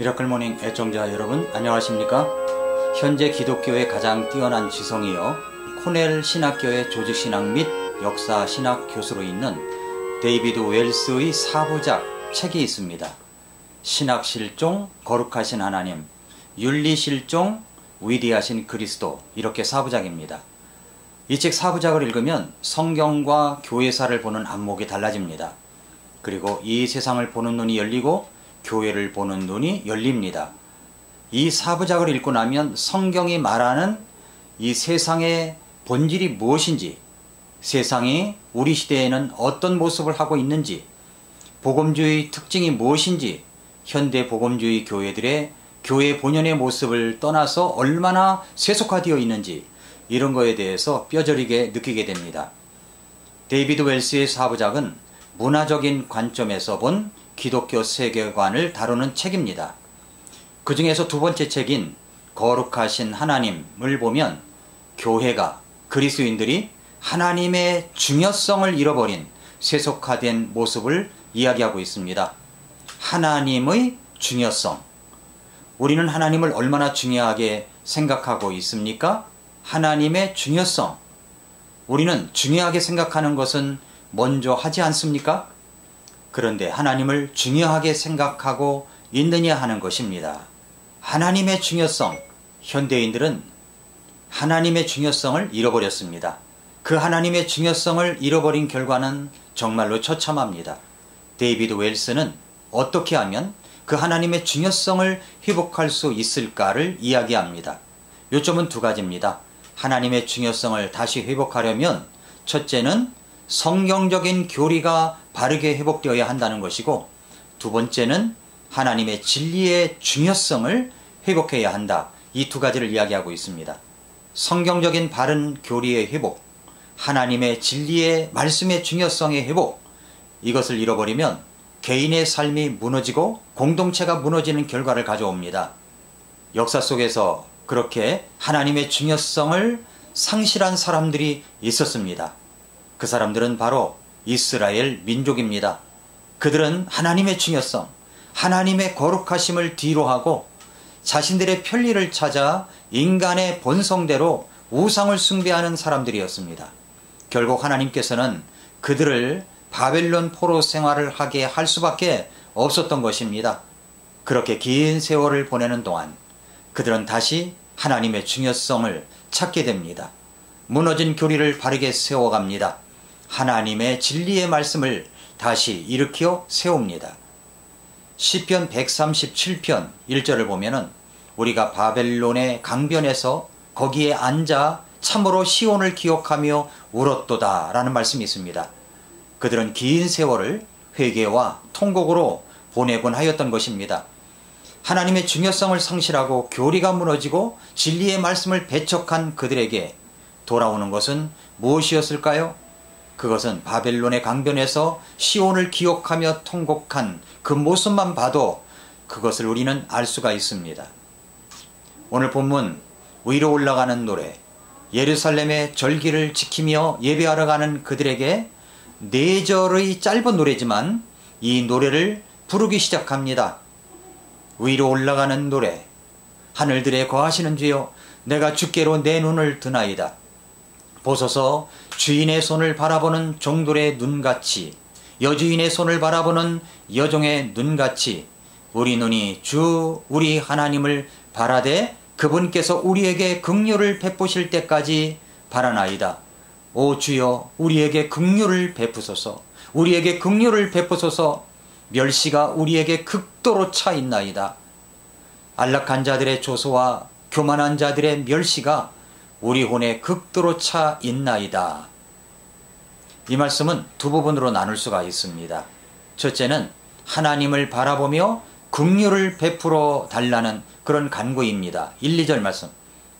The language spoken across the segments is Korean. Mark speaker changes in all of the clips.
Speaker 1: 미라클모닝 애청자 여러분 안녕하십니까? 현재 기독교의 가장 뛰어난 지성이요 코넬 신학교의 조직신학 및 역사신학 교수로 있는 데이비드 웰스의 사부작 책이 있습니다. 신학실종, 거룩하신 하나님, 윤리실종, 위대하신 그리스도, 이렇게 사부작입니다. 이 책 사부작을 읽으면 성경과 교회사를 보는 안목이 달라집니다. 그리고 이 세상을 보는 눈이 열리고 교회를 보는 눈이 열립니다. 이 사부작을 읽고 나면 성경이 말하는 이 세상의 본질이 무엇인지, 세상이 우리 시대에는 어떤 모습을 하고 있는지, 복음주의 특징이 무엇인지, 현대 복음주의 교회들의 교회 본연의 모습을 떠나서 얼마나 세속화되어 있는지, 이런 거에 대해서 뼈저리게 느끼게 됩니다. 데이비드 웰스의 사부작은 문화적인 관점에서 본 기독교 세계관을 다루는 책입니다. 그 중에서 두 번째 책인 거룩하신 하나님을 보면 교회가, 그리스도인들이 하나님의 중요성을 잃어버린 세속화된 모습을 이야기하고 있습니다. 하나님의 중요성. 우리는 하나님을 얼마나 중요하게 생각하고 있습니까? 하나님의 중요성. 우리는 중요하게 생각하는 것은 먼저 하지 않습니까? 그런데 하나님을 중요하게 생각하고 있느냐 하는 것입니다. 하나님의 중요성. 현대인들은 하나님의 중요성을 잃어버렸습니다. 그 하나님의 중요성을 잃어버린 결과는 정말로 처참합니다. 데이비드 웰스는 어떻게 하면 그 하나님의 중요성을 회복할 수 있을까를 이야기합니다. 요점은 두 가지입니다. 하나님의 중요성을 다시 회복하려면 첫째는 성경적인 교리가 바르게 회복되어야 한다는 것이고, 두 번째는 하나님의 진리의 중요성을 회복해야 한다. 이 두 가지를 이야기하고 있습니다. 성경적인 바른 교리의 회복, 하나님의 진리의 말씀의 중요성의 회복, 이것을 잃어버리면 개인의 삶이 무너지고 공동체가 무너지는 결과를 가져옵니다. 역사 속에서 그렇게 하나님의 중요성을 상실한 사람들이 있었습니다. 그 사람들은 바로 이스라엘 민족입니다. 그들은 하나님의 중요성, 하나님의 거룩하심을 뒤로하고 자신들의 편리를 찾아 인간의 본성대로 우상을 숭배하는 사람들이었습니다. 결국 하나님께서는 그들을 바벨론 포로 생활을 하게 할 수밖에 없었던 것입니다. 그렇게 긴 세월을 보내는 동안 그들은 다시 하나님의 중요성을 찾게 됩니다. 무너진 교리를 바르게 세워갑니다. 하나님의 진리의 말씀을 다시 일으켜 세웁니다. 시편 137편 1절을 보면은 우리가 바벨론의 강변에서 거기에 앉아 참으로 시온을 기억하며 울었도다 라는 말씀이 있습니다. 그들은 긴 세월을 회개와 통곡으로 보내곤 하였던 것입니다. 하나님의 중요성을 상실하고 교리가 무너지고 진리의 말씀을 배척한 그들에게 돌아오는 것은 무엇이었을까요? 그것은 바벨론의 강변에서 시온을 기억하며 통곡한 그 모습만 봐도 그것을 우리는 알 수가 있습니다. 오늘 본문 위로 올라가는 노래, 예루살렘의 절기를 지키며 예배하러 가는 그들에게 4절의 짧은 노래지만 이 노래를 부르기 시작합니다. 위로 올라가는 노래, 하늘들에 거하시는 주여, 내가 주께로 내 눈을 드나이다. 보소서, 주인의 손을 바라보는 종들의 눈같이, 여주인의 손을 바라보는 여종의 눈같이 우리 눈이 주 우리 하나님을 바라되 그분께서 우리에게 긍휼을 베푸실 때까지 바라나이다. 오 주여, 우리에게 긍휼을 베푸소서. 우리에게 긍휼을 베푸소서. 멸시가 우리에게 극도로 차 있나이다. 안락한 자들의 조소와 교만한 자들의 멸시가 우리 혼에 극도로 차 있나이다. 이 말씀은 두 부분으로 나눌 수가 있습니다. 첫째는 하나님을 바라보며 긍휼을 베풀어 달라는 그런 간구입니다. 1, 2절 말씀.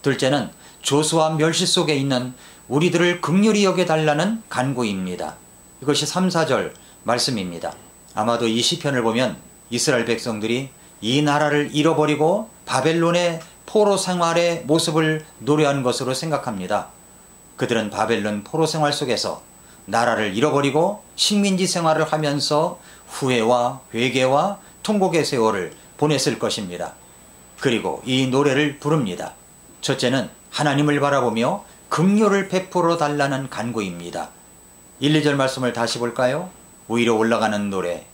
Speaker 1: 둘째는 조소와 멸시 속에 있는 우리들을 긍휼히 여겨달라는 간구입니다. 이것이 3, 4절 말씀입니다. 아마도 이 시편을 보면 이스라엘 백성들이 이 나라를 잃어버리고 바벨론의 포로 생활의 모습을 노래하는 것으로 생각합니다. 그들은 바벨론 포로 생활 속에서 나라를 잃어버리고 식민지 생활을 하면서 후회와 회개와 고통곡의 세월을 보냈을 것입니다. 그리고 이 노래를 부릅니다. 첫째는 하나님을 바라보며 긍휼을 베풀어 달라는 간구입니다. 1, 2절 말씀을 다시 볼까요? 위로 올라가는 노래.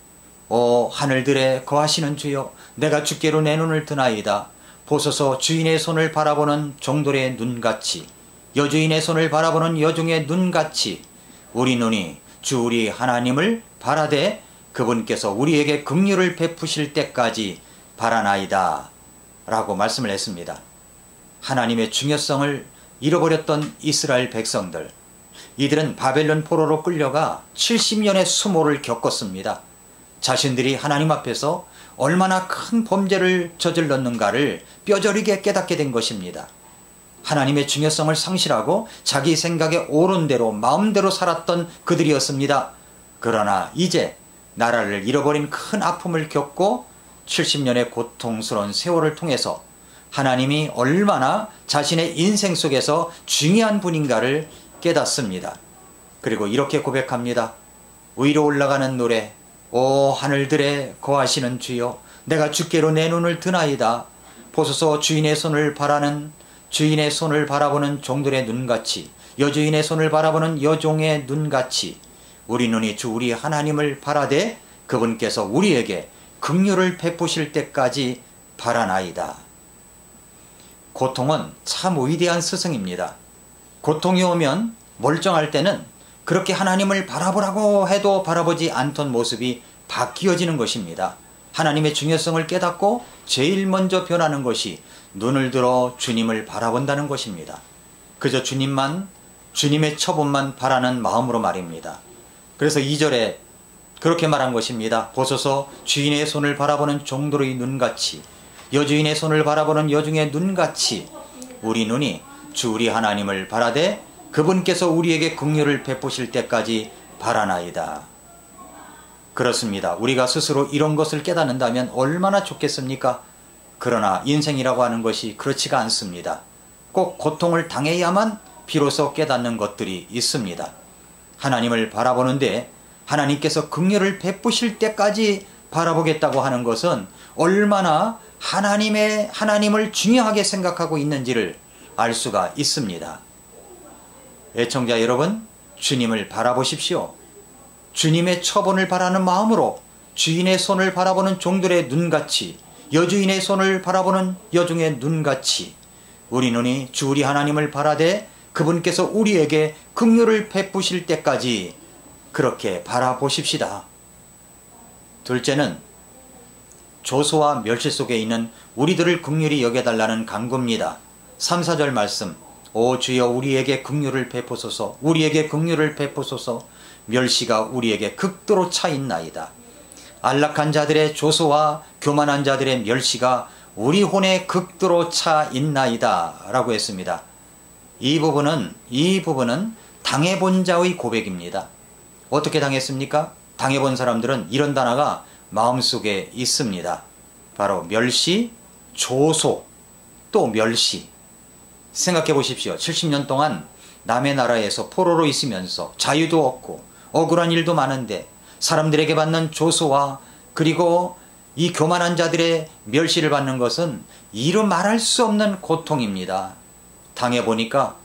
Speaker 1: 오 하늘들에 거하시는 주여, 내가 주께로 내 눈을 드나이다. 보소서 주인의 손을 바라보는 종들의 눈같이, 여주인의 손을 바라보는 여종의 눈같이 우리 눈이 주 우리 하나님을 바라되 그분께서 우리에게 긍휼을 베푸실 때까지 바라나이다 라고 말씀을 했습니다. 하나님의 중요성을 잃어버렸던 이스라엘 백성들, 이들은 바벨론 포로로 끌려가 70년의 수모를 겪었습니다. 자신들이 하나님 앞에서 얼마나 큰 범죄를 저질렀는가를 뼈저리게 깨닫게 된 것입니다. 하나님의 중요성을 상실하고 자기 생각에 옳은 대로 마음대로 살았던 그들이었습니다. 그러나 이제 나라를 잃어버린 큰 아픔을 겪고 70년의 고통스러운 세월을 통해서 하나님이 얼마나 자신의 인생 속에서 중요한 분인가를 깨닫습니다. 그리고 이렇게 고백합니다. 위로 올라가는 노래. 오 하늘들에 거하시는 주여, 내가 주께로 내 눈을 드나이다. 보소서 주인의 손을 바라보는 종들의 눈같이, 여주인의 손을 바라보는 여종의 눈같이 우리 눈이 주 우리 하나님을 바라되 그분께서 우리에게 긍휼을 베푸실 때까지 바라나이다. 고통은 참 위대한 스승입니다. 고통이 오면 멀쩡할 때는 그렇게 하나님을 바라보라고 해도 바라보지 않던 모습이 바뀌어지는 것입니다. 하나님의 중요성을 깨닫고 제일 먼저 변하는 것이 눈을 들어 주님을 바라본다는 것입니다. 그저 주님만, 주님의 처분만 바라는 마음으로 말입니다. 그래서 2절에 그렇게 말한 것입니다. 보소서 주인의 손을 바라보는 종들의 눈같이, 여주인의 손을 바라보는 여종의 눈같이 우리 눈이 주 우리 하나님을 바라되 그분께서 우리에게 긍휼을 베푸실 때까지 바라나이다. 그렇습니다. 우리가 스스로 이런 것을 깨닫는다면 얼마나 좋겠습니까? 그러나 인생이라고 하는 것이 그렇지가 않습니다. 꼭 고통을 당해야만 비로소 깨닫는 것들이 있습니다. 하나님을 바라보는데 하나님께서 긍휼을 베푸실 때까지 바라보겠다고 하는 것은 얼마나 하나님을 중요하게 생각하고 있는지를 알 수가 있습니다. 애청자 여러분, 주님을 바라보십시오. 주님의 처분을 바라는 마음으로 주인의 손을 바라보는 종들의 눈같이, 여주인의 손을 바라보는 여종의 눈같이 우리 눈이 주 우리 하나님을 바라되 그분께서 우리에게 긍휼을 베푸실 때까지 그렇게 바라보십시다. 둘째는 조소와 멸시 속에 있는 우리들을 긍휼히 여겨달라는 간구입니다. 3, 4절 말씀. 오 주여 우리에게 긍휼을 베푸소서, 우리에게 긍휼을 베푸소서. 멸시가 우리에게 극도로 차 있나이다. 안락한 자들의 조소와 교만한 자들의 멸시가 우리 혼에 극도로 차 있나이다 라고 했습니다. 이 부분은 당해본 자의 고백입니다. 어떻게 당했습니까? 당해본 사람들은 이런 단어가 마음속에 있습니다. 바로 멸시, 조소, 또 멸시. 생각해 보십시오. 70년 동안 남의 나라에서 포로로 있으면서 자유도 없고 억울한 일도 많은데 사람들에게 받는 조소와 그리고 이 교만한 자들의 멸시를 받는 것은 이루 말할 수 없는 고통입니다. 당해보니까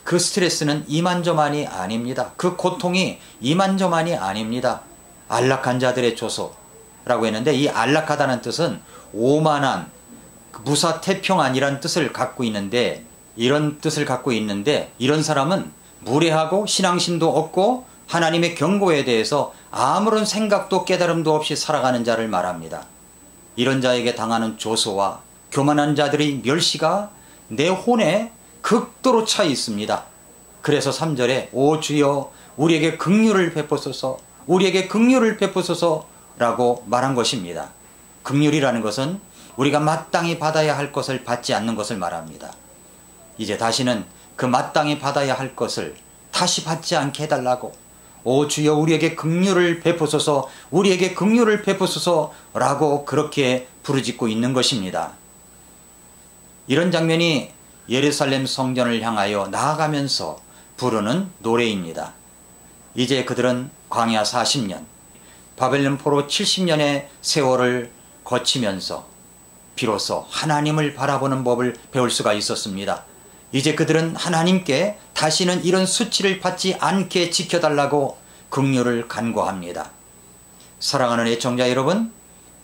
Speaker 1: 그 스트레스는 이만저만이 아닙니다. 그 고통이 이만저만이 아닙니다. 안락한 자들의 조소라고 했는데 이 안락하다는 뜻은 오만한, 무사태평안이란 뜻을 갖고 있는데 이런 사람은 무례하고 신앙심도 없고 하나님의 경고에 대해서 아무런 생각도 깨달음도 없이 살아가는 자를 말합니다. 이런 자에게 당하는 조소와 교만한 자들의 멸시가 내 혼에 극도로 차 있습니다. 그래서 3절에 오 주여 우리에게 긍휼을 베푸소서, 우리에게 긍휼을 베푸소서 라고 말한 것입니다. 긍휼이라는 것은 우리가 마땅히 받아야 할 것을 받지 않는 것을 말합니다. 이제 다시는 그 마땅히 받아야 할 것을 다시 받지 않게 해달라고 오 주여 우리에게 긍휼을 베푸소서, 우리에게 긍휼을 베푸소서 라고 그렇게 부르짖고 있는 것입니다. 이런 장면이 예루살렘 성전을 향하여 나아가면서 부르는 노래입니다. 이제 그들은 광야 40년, 바벨론 포로 70년의 세월을 거치면서 비로소 하나님을 바라보는 법을 배울 수가 있었습니다. 이제 그들은 하나님께 다시는 이런 수치를 받지 않게 지켜달라고 긍휼을 간구합니다. 사랑하는 애청자 여러분,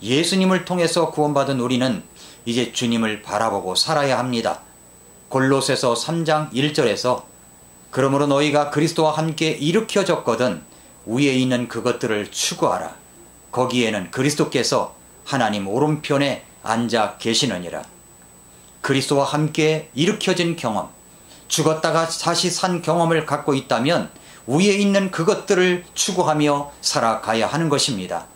Speaker 1: 예수님을 통해서 구원받은 우리는 이제 주님을 바라보고 살아야 합니다. 골로새서 3장 1절에서 그러므로 너희가 그리스도와 함께 일으켜졌거든 위에 있는 그것들을 추구하라. 거기에는 그리스도께서 하나님 오른편에 앉아 계시느니라. 그리스도와 함께 일으켜진 경험, 죽었다가 다시 산 경험을 갖고 있다면 위에 있는 그것들을 추구하며 살아가야 하는 것입니다.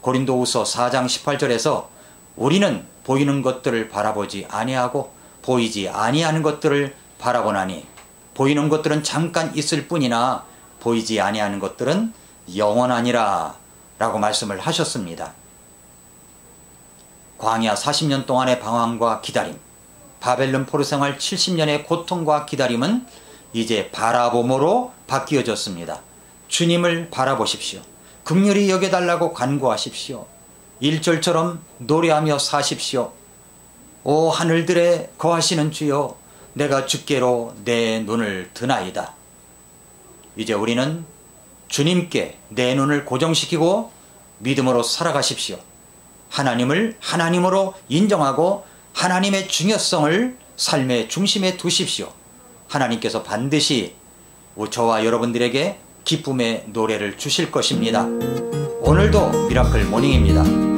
Speaker 1: 고린도후서 4장 18절에서 우리는 보이는 것들을 바라보지 아니하고 보이지 아니하는 것들을 바라보나니 보이는 것들은 잠깐 있을 뿐이나 보이지 아니하는 것들은 영원하니라 라고 말씀을 하셨습니다. 광야 40년 동안의 방황과 기다림, 바벨론 포로 생활 70년의 고통과 기다림은 이제 바라봄으로 바뀌어졌습니다. 주님을 바라보십시오. 긍휼히 여겨달라고 간구하십시오. 1절처럼 노래하며 사십시오. 오 하늘들에 거하시는 주여, 내가 주께로 내 눈을 드나이다. 이제 우리는 주님께 내 눈을 고정시키고 믿음으로 살아가십시오. 하나님을 하나님으로 인정하고 하나님의 중요성을 삶의 중심에 두십시오. 하나님께서 반드시 저와 여러분들에게 기쁨의 노래를 주실 것입니다. 오늘도 미라클 모닝입니다.